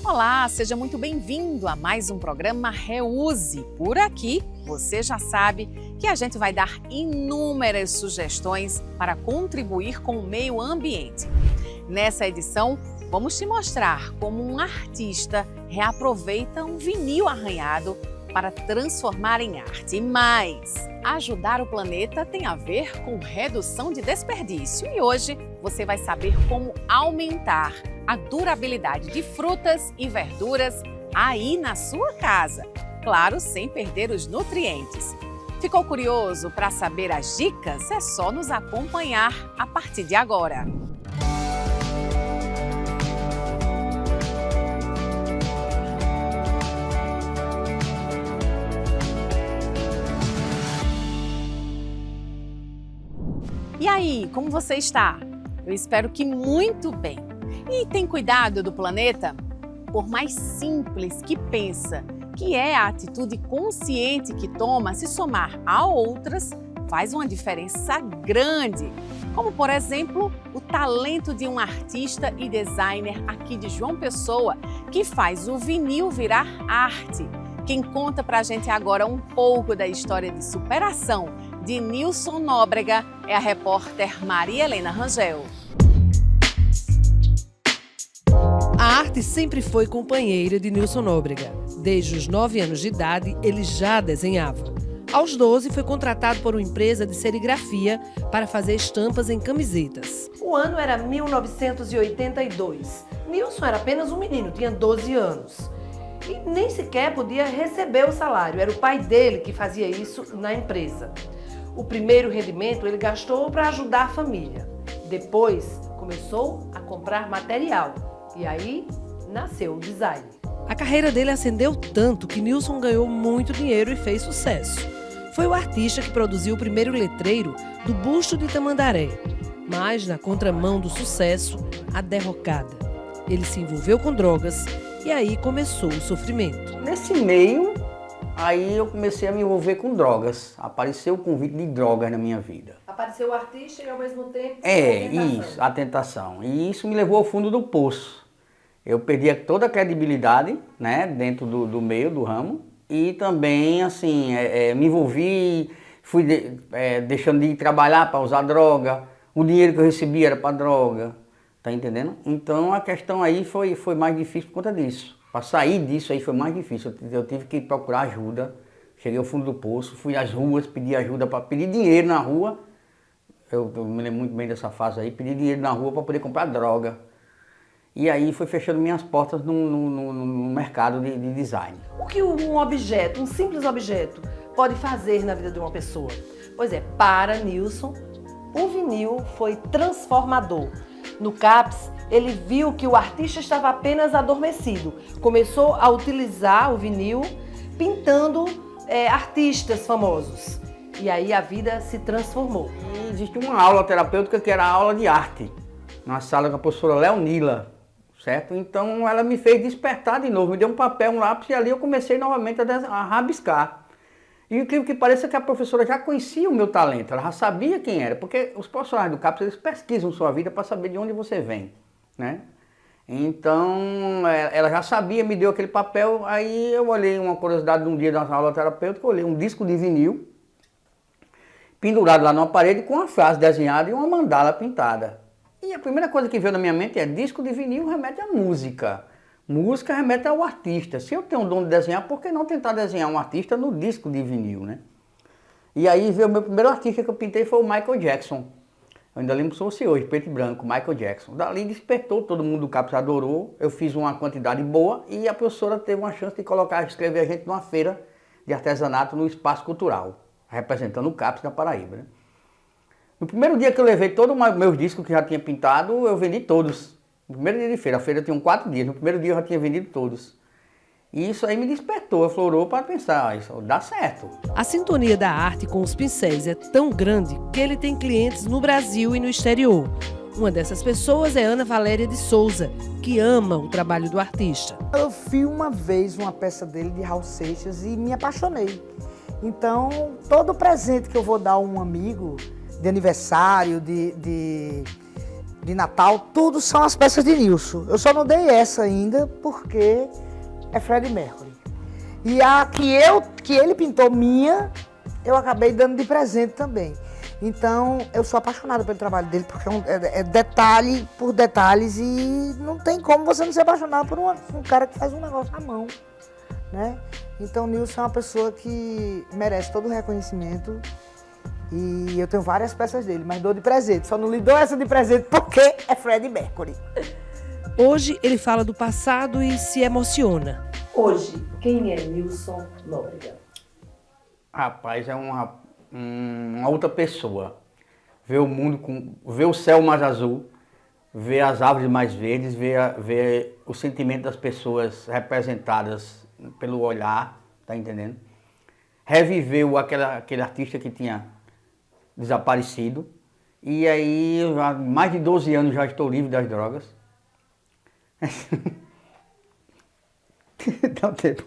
Olá, seja muito bem-vindo a mais um programa Reuse. Por aqui, você já sabe que a gente vai dar inúmeras sugestões para contribuir com o meio ambiente. Nessa edição, vamos te mostrar como um artista reaproveita um vinil arranhado para transformar em arte. Mas ajudar o planeta tem a ver com redução de desperdício e hoje você vai saber como aumentar a durabilidade de frutas e verduras aí na sua casa. Claro, sem perder os nutrientes. Ficou curioso para saber as dicas? É só nos acompanhar a partir de agora. E aí, como você está? Eu espero que muito bem. E tem cuidado do planeta? Por mais simples que pensa que é a atitude consciente que toma, se somar a outras, faz uma diferença grande. Como, por exemplo, o talento de um artista e designer aqui de João Pessoa, que faz o vinil virar arte. Quem conta pra gente agora um pouco da história de superação de Nilson Nóbrega é a repórter Maria Helena Rangel. A arte sempre foi companheira de Nilson Nóbrega. Desde os 9 anos de idade, ele já desenhava. Aos 12, foi contratado por uma empresa de serigrafia para fazer estampas em camisetas. O ano era 1982. Nilson era apenas um menino, tinha 12 anos. E nem sequer podia receber o salário. Era o pai dele que fazia isso na empresa. O primeiro rendimento ele gastou para ajudar a família. Depois, começou a comprar material. E aí, nasceu o design. A carreira dele ascendeu tanto que Nilson ganhou muito dinheiro e fez sucesso. Foi o artista que produziu o primeiro letreiro do busto de Tamandaré. Mas, na contramão do sucesso, a derrocada. Ele se envolveu com drogas e aí começou o sofrimento. Nesse meio, aí eu comecei a me envolver com drogas. Apareceu o convite de drogas na minha vida. Apareceu o artista e ao mesmo tempo Isso, a tentação. E isso me levou ao fundo do poço. Eu perdi toda a credibilidade, né, dentro do meio, do ramo. E também, assim, me envolvi, fui deixando de ir trabalhar para usar droga. O dinheiro que eu recebia era para droga, tá entendendo? Então a questão aí foi mais difícil por conta disso. Para sair disso aí foi mais difícil. Eu tive que procurar ajuda. Cheguei ao fundo do poço, fui às ruas, pedi ajuda para pedir dinheiro na rua. Eu me lembro muito bem dessa fase aí, pedi dinheiro na rua para poder comprar droga. E aí foi fechando minhas portas no mercado de design. O que um objeto, um simples objeto, pode fazer na vida de uma pessoa? Pois é, para Nilson, o vinil foi transformador. No CAPS, ele viu que o artista estava apenas adormecido. Começou a utilizar o vinil pintando artistas famosos. E aí a vida se transformou. E existe uma aula terapêutica que era a aula de arte, na sala com a professora Leonila, certo? Então ela me fez despertar de novo, me deu um papel, um lápis e ali eu comecei novamente a rabiscar. E o que parece é que a professora já conhecia o meu talento, ela já sabia quem era, porque os profissionais do CAPS eles pesquisam sua vida para saber de onde você vem, né? Então ela já sabia, me deu aquele papel, aí eu olhei uma curiosidade de um dia na aula terapêutica, eu olhei um disco de vinil, pendurado lá numa parede com uma frase desenhada e uma mandala pintada. E a primeira coisa que veio na minha mente é disco de vinil remete à música. Música remete ao artista. Se eu tenho o dom de desenhar, por que não tentar desenhar um artista no disco de vinil, né? E aí veio o meu primeiro artista que eu pintei foi o Michael Jackson. Eu ainda lembro como se fosse hoje, preto e branco, Michael Jackson. Dali despertou, todo mundo do CAPS adorou. Eu fiz uma quantidade boa e a professora teve uma chance de escrever a gente numa feira de artesanato no Espaço Cultural, representando o CAPS da Paraíba, né? No primeiro dia que eu levei todos os meus discos que já tinha pintado, eu vendi todos. No primeiro dia de feira, a feira tinha 4 dias, no primeiro dia eu já tinha vendido todos. E isso aí me despertou, aflorou para pensar, isso dá certo. A sintonia da arte com os pincéis é tão grande que ele tem clientes no Brasil e no exterior. Uma dessas pessoas é Ana Valéria de Souza, que ama o trabalho do artista. Eu vi uma vez uma peça dele de Raul Seixas e me apaixonei. Então, todo presente que eu vou dar a um amigo, de aniversário, de de Natal, tudo são as peças de Nilson. Eu só não dei essa ainda porque é Freddie Mercury. E a que ele pintou minha, eu acabei dando de presente também. Então, eu sou apaixonada pelo trabalho dele, porque é detalhe por detalhes e não tem como você não ser apaixonado por um cara que faz um negócio à mão, né? Então, Nilson é uma pessoa que merece todo o reconhecimento e eu tenho várias peças dele, mas dou de presente. Só não lhe dou essa de presente porque é Freddie Mercury. Hoje ele fala do passado e se emociona. Hoje, quem é Nilson Nóbrega? Rapaz, é uma outra pessoa. Ver o mundo, ver o céu mais azul, ver as árvores mais verdes, ver o sentimento das pessoas representadas pelo olhar, tá entendendo? Reviver aquele artista que tinha desaparecido. E aí, há mais de 12 anos já estou livre das drogas. Dá um tempo.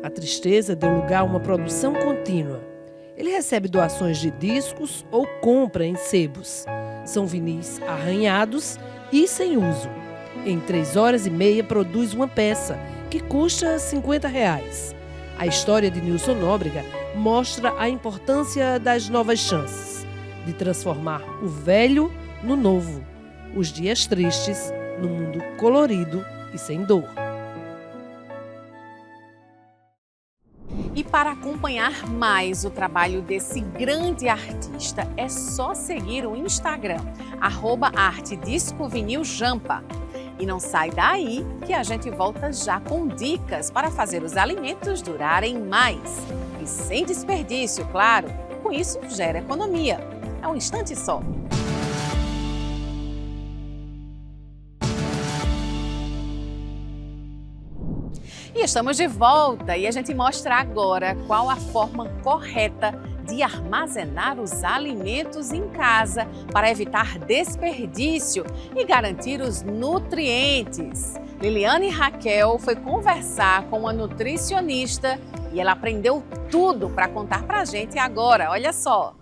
A tristeza deu lugar a uma produção contínua. Ele recebe doações de discos ou compra em sebos. São vinis arranhados e sem uso. Em 3 horas e meia produz uma peça que custa R$50. A história de Nilson Nóbrega mostra a importância das novas chances, de transformar o velho no novo, os dias tristes no mundo colorido e sem dor. E para acompanhar mais o trabalho desse grande artista, é só seguir o Instagram, @artediscoviniljampa. E não sai daí que a gente volta já com dicas para fazer os alimentos durarem mais. E sem desperdício, claro. Com isso, gera economia. É um instante só. E estamos de volta e a gente mostra agora qual a forma correta de armazenar os alimentos em casa para evitar desperdício e garantir os nutrientes. Liliane Raquel foi conversar com uma nutricionista e ela aprendeu tudo para contar para a gente agora. Olha só!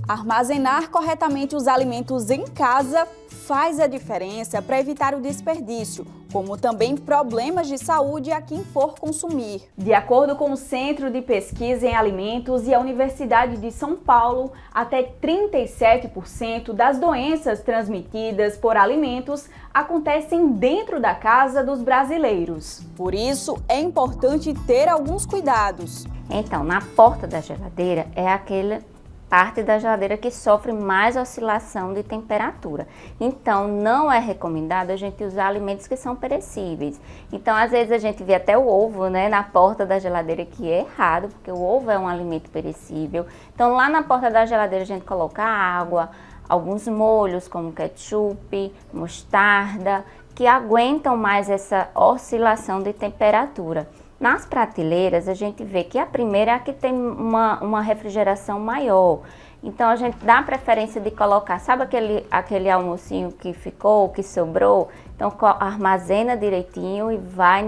Armazenar corretamente os alimentos em casa faz a diferença para evitar o desperdício, como também problemas de saúde a quem for consumir. De acordo com o Centro de Pesquisa em Alimentos e a Universidade de São Paulo, até 37% das doenças transmitidas por alimentos acontecem dentro da casa dos brasileiros. Por isso, é importante ter alguns cuidados. Então, na porta da geladeira é aquela parte da geladeira que sofre mais oscilação de temperatura. Então, não é recomendado a gente usar alimentos que são perecíveis. Então, às vezes a gente vê até o ovo, né, na porta da geladeira, que é errado, porque o ovo é um alimento perecível. Então, lá na porta da geladeira a gente coloca água, alguns molhos como ketchup, mostarda, que aguentam mais essa oscilação de temperatura. Nas prateleiras, a gente vê que a primeira é a que tem uma refrigeração maior. Então, a gente dá preferência de colocar, sabe aquele almocinho que ficou, que sobrou? Então, armazena direitinho e vai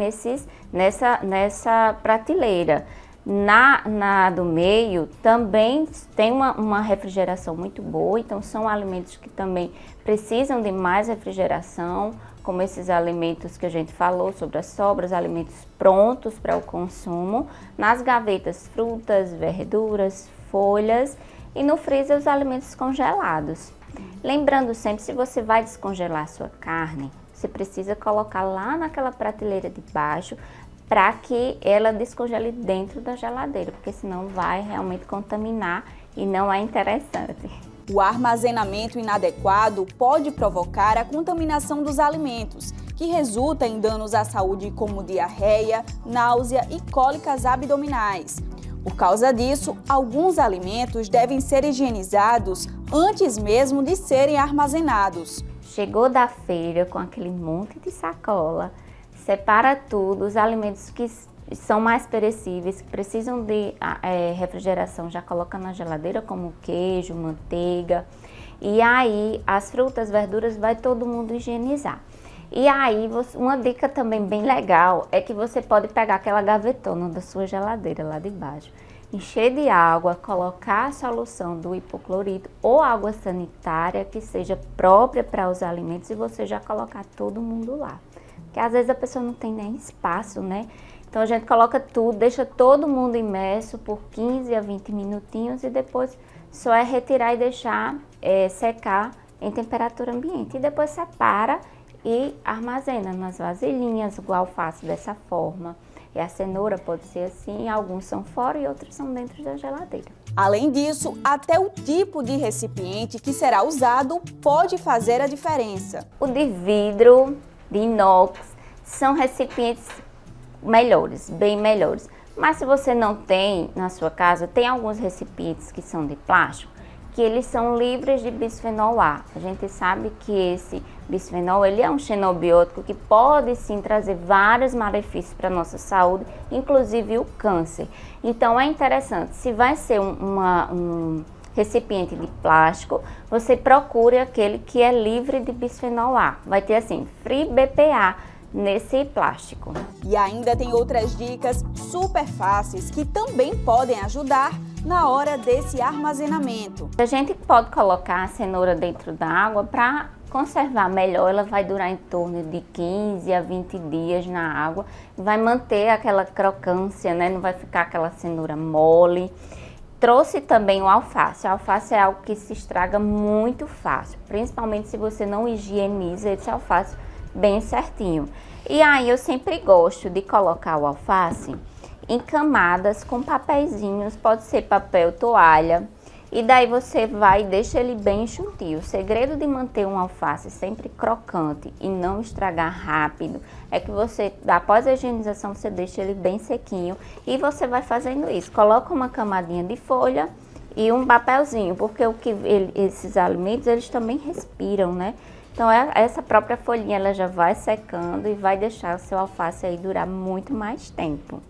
nessa prateleira. Na do meio também tem uma refrigeração muito boa, então são alimentos que também precisam de mais refrigeração, como esses alimentos que a gente falou sobre as sobras, alimentos prontos para o consumo. Nas gavetas, frutas, verduras, folhas e no freezer os alimentos congelados. Lembrando sempre, se você vai descongelar a sua carne, você precisa colocar lá naquela prateleira de baixo para que ela descongele dentro da geladeira, porque senão vai realmente contaminar e não é interessante. O armazenamento inadequado pode provocar a contaminação dos alimentos, que resulta em danos à saúde como diarreia, náusea e cólicas abdominais. Por causa disso, alguns alimentos devem ser higienizados antes mesmo de serem armazenados. Chegou da feira com aquele monte de sacola, separa tudo, os alimentos que são mais perecíveis, que precisam de refrigeração, já coloca na geladeira, como queijo, manteiga. E aí, as frutas, verduras, vai todo mundo higienizar. E aí, uma dica também bem legal é que você pode pegar aquela gavetona da sua geladeira lá de baixo, encher de água, colocar a solução do hipoclorito ou água sanitária que seja própria para os alimentos e você já colocar todo mundo lá. Porque às vezes a pessoa não tem nem espaço, né? Então a gente coloca tudo, deixa todo mundo imerso por 15 a 20 minutinhos e depois só é retirar e deixar secar em temperatura ambiente. E depois separa e armazena nas vasilhinhas, o alface dessa forma. E a cenoura pode ser assim, alguns são fora e outros são dentro da geladeira. Além disso, até o tipo de recipiente que será usado pode fazer a diferença. O de vidro, de inox, são recipientes melhores, bem melhores. Mas se você não tem na sua casa, tem alguns recipientes que são de plástico, que eles são livres de bisfenol A. A gente sabe que esse bisfenol, ele é um xenobiótico que pode sim trazer vários malefícios para a nossa saúde, inclusive o câncer. Então é interessante, se vai ser um recipiente de plástico, você procure aquele que é livre de bisfenol A. Vai ter assim, Free BPA nesse plástico. E ainda tem outras dicas super fáceis que também podem ajudar na hora desse armazenamento. A gente pode colocar a cenoura dentro da água para conservar melhor. Ela vai durar em torno de 15 a 20 dias na água. Vai manter aquela crocância, né? Não vai ficar aquela cenoura mole. Trouxe também o alface. O alface é algo que se estraga muito fácil, principalmente se você não higieniza esse alface bem certinho. E aí eu sempre gosto de colocar o alface em camadas com papeizinhos, pode ser papel toalha, e daí você vai e deixa ele bem enxutinho. O segredo de manter um alface sempre crocante e não estragar rápido é que você, após a higienização, você deixa ele bem sequinho e você vai fazendo isso. Coloca uma camadinha de folha e um papelzinho, porque esses alimentos, eles também respiram, né? Então essa própria folhinha, ela já vai secando e vai deixar o seu alface aí durar muito mais tempo.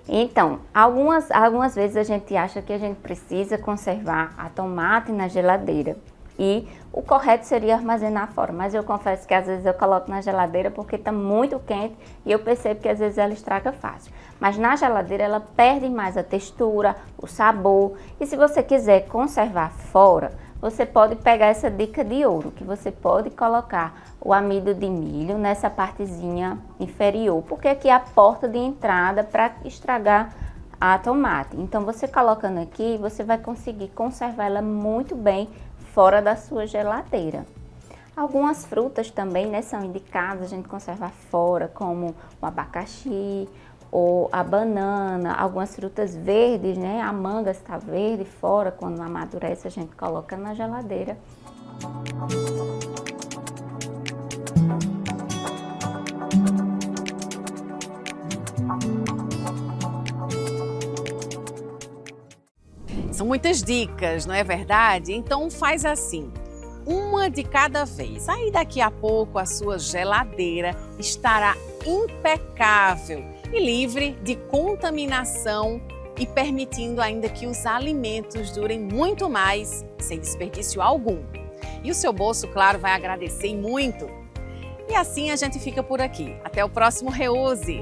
Então, algumas vezes a gente acha que a gente precisa conservar a tomate na geladeira e o correto seria armazenar fora, mas eu confesso que às vezes eu coloco na geladeira porque está muito quente e eu percebo que às vezes ela estraga fácil. Mas na geladeira ela perde mais a textura, o sabor, e se você quiser conservar fora, você pode pegar essa dica de ouro, que você pode colocar o amido de milho nessa partezinha inferior, porque aqui é a porta de entrada para estragar a tomate. Então você colocando aqui, você vai conseguir conservar ela muito bem fora da sua geladeira. Algumas frutas também, né, são indicadas a gente conservar fora, como o abacaxi, ou a banana, algumas frutas verdes, né? A manga está verde fora, quando amadurece a gente coloca na geladeira. São muitas dicas, não é verdade? Então faz assim, uma de cada vez. Aí daqui a pouco a sua geladeira estará impecável e livre de contaminação e permitindo ainda que os alimentos durem muito mais, sem desperdício algum. E o seu bolso, claro, vai agradecer muito. E assim a gente fica por aqui. Até o próximo Reuse!